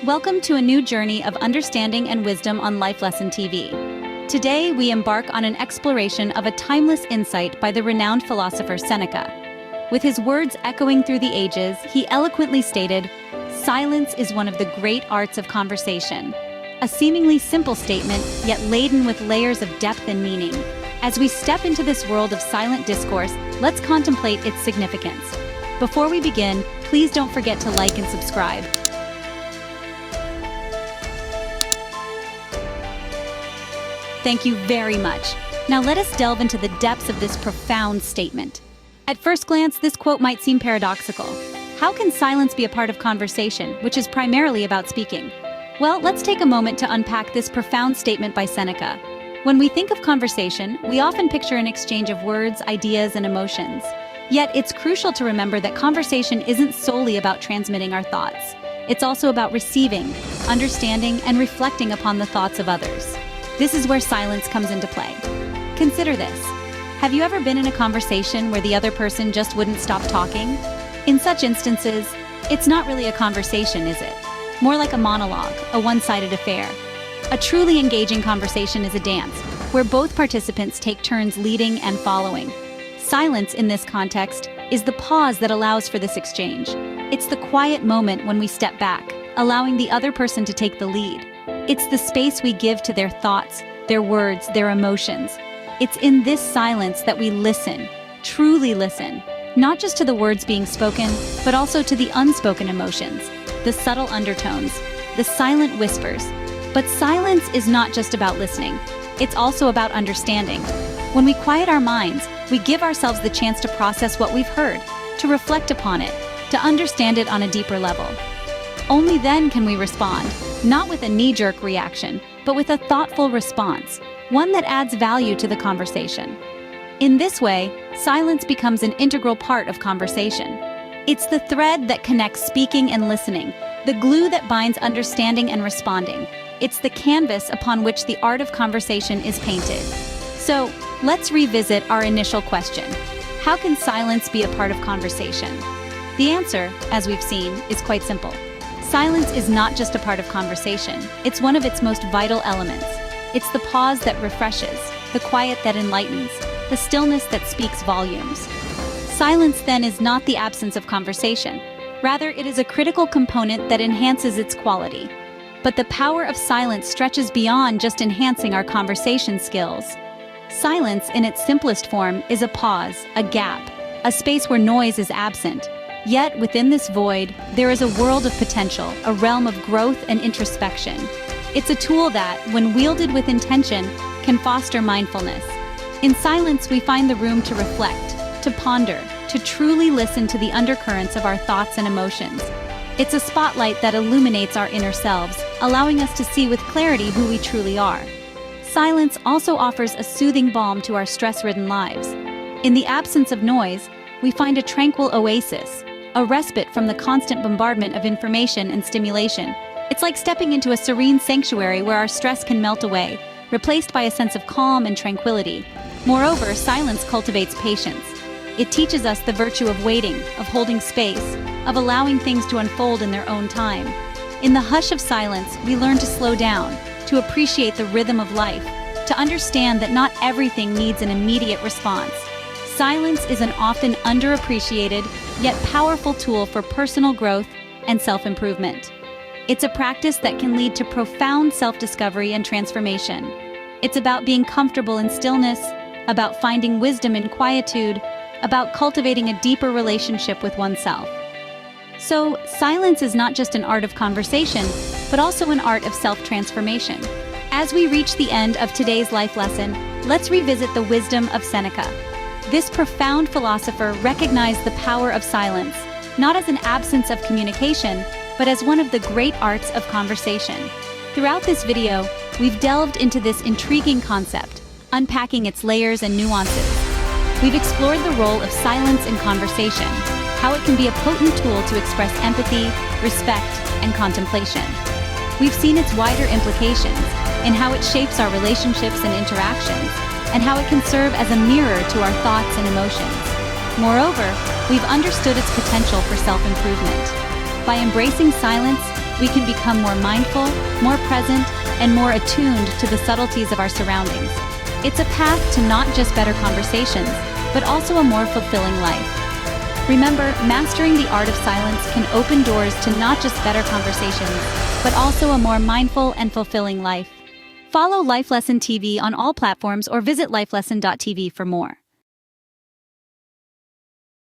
Welcome to a new journey of understanding and wisdom on Life Lesson TV. Today, we embark on an exploration of a timeless insight by the renowned philosopher Seneca. With his words echoing through the ages, he eloquently stated, "Silence is one of the great arts of conversation." A seemingly simple statement, yet laden with layers of depth and meaning. As we step into this world of silent discourse, let's contemplate its significance. Before we begin, please don't forget to like and subscribe. Thank you very much. Now let us delve into the depths of this profound statement. At first glance, this quote might seem paradoxical. How can silence be a part of conversation, which is primarily about speaking? Well, let's take a moment to unpack this profound statement by Seneca. When we think of conversation, we often picture an exchange of words, ideas, and emotions. Yet, it's crucial to remember that conversation isn't solely about transmitting our thoughts. It's also about receiving, understanding, and reflecting upon the thoughts of others. This is where silence comes into play. Consider this. Have you ever been in a conversation where the other person just wouldn't stop talking? In such instances, it's not really a conversation, is it? More like a monologue, a one-sided affair. A truly engaging conversation is a dance, where both participants take turns leading and following. Silence, in this context, is the pause that allows for this exchange. It's the quiet moment when we step back, allowing the other person to take the lead. It's the space we give to their thoughts, their words, their emotions. It's in this silence that we listen, truly listen, not just to the words being spoken, but also to the unspoken emotions, the subtle undertones, the silent whispers. But silence is not just about listening. It's also about understanding. When we quiet our minds, we give ourselves the chance to process what we've heard, to reflect upon it, to understand it on a deeper level. Only then can we respond, not with a knee-jerk reaction, but with a thoughtful response, one that adds value to the conversation. In this way, silence becomes an integral part of conversation. It's the thread that connects speaking and listening, the glue that binds understanding and responding. It's the canvas upon which the art of conversation is painted. So, let's revisit our initial question. How can silence be a part of conversation? The answer, as we've seen, is quite simple. Silence is not just a part of conversation, it's one of its most vital elements. It's the pause that refreshes, the quiet that enlightens, the stillness that speaks volumes. Silence, then, is not the absence of conversation. Rather, it is a critical component that enhances its quality. But the power of silence stretches beyond just enhancing our conversation skills. Silence, in its simplest form, is a pause, a gap, a space where noise is absent. Yet, within this void, there is a world of potential, a realm of growth and introspection. It's a tool that, when wielded with intention, can foster mindfulness. In silence, we find the room to reflect, to ponder, to truly listen to the undercurrents of our thoughts and emotions. It's a spotlight that illuminates our inner selves, allowing us to see with clarity who we truly are. Silence also offers a soothing balm to our stress-ridden lives. In the absence of noise, we find a tranquil oasis, a respite from the constant bombardment of information and stimulation. It's like stepping into a serene sanctuary where our stress can melt away, replaced by a sense of calm and tranquility. Moreover, silence cultivates patience. It teaches us the virtue of waiting, of holding space, of allowing things to unfold in their own time. In the hush of silence, we learn to slow down, to appreciate the rhythm of life, to understand that not everything needs an immediate response. Silence is an often underappreciated, yet powerful tool for personal growth and self-improvement. It's a practice that can lead to profound self-discovery and transformation. It's about being comfortable in stillness, about finding wisdom in quietude, about cultivating a deeper relationship with oneself. So, silence is not just an art of conversation, but also an art of self-transformation. As we reach the end of today's life lesson, let's revisit the wisdom of Seneca. This profound philosopher recognized the power of silence, not as an absence of communication, but as one of the great arts of conversation. Throughout this video, we've delved into this intriguing concept, unpacking its layers and nuances. We've explored the role of silence in conversation, how it can be a potent tool to express empathy, respect, and contemplation. We've seen its wider implications in how it shapes our relationships and interactions, and how it can serve as a mirror to our thoughts and emotions. Moreover, we've understood its potential for self-improvement. By embracing silence, we can become more mindful, more present, and more attuned to the subtleties of our surroundings. It's a path to not just better conversations, but also a more fulfilling life. Remember, mastering the art of silence can open doors to not just better conversations, but also a more mindful and fulfilling life. Follow Life Lesson TV on all platforms or visit lifelesson.tv for more.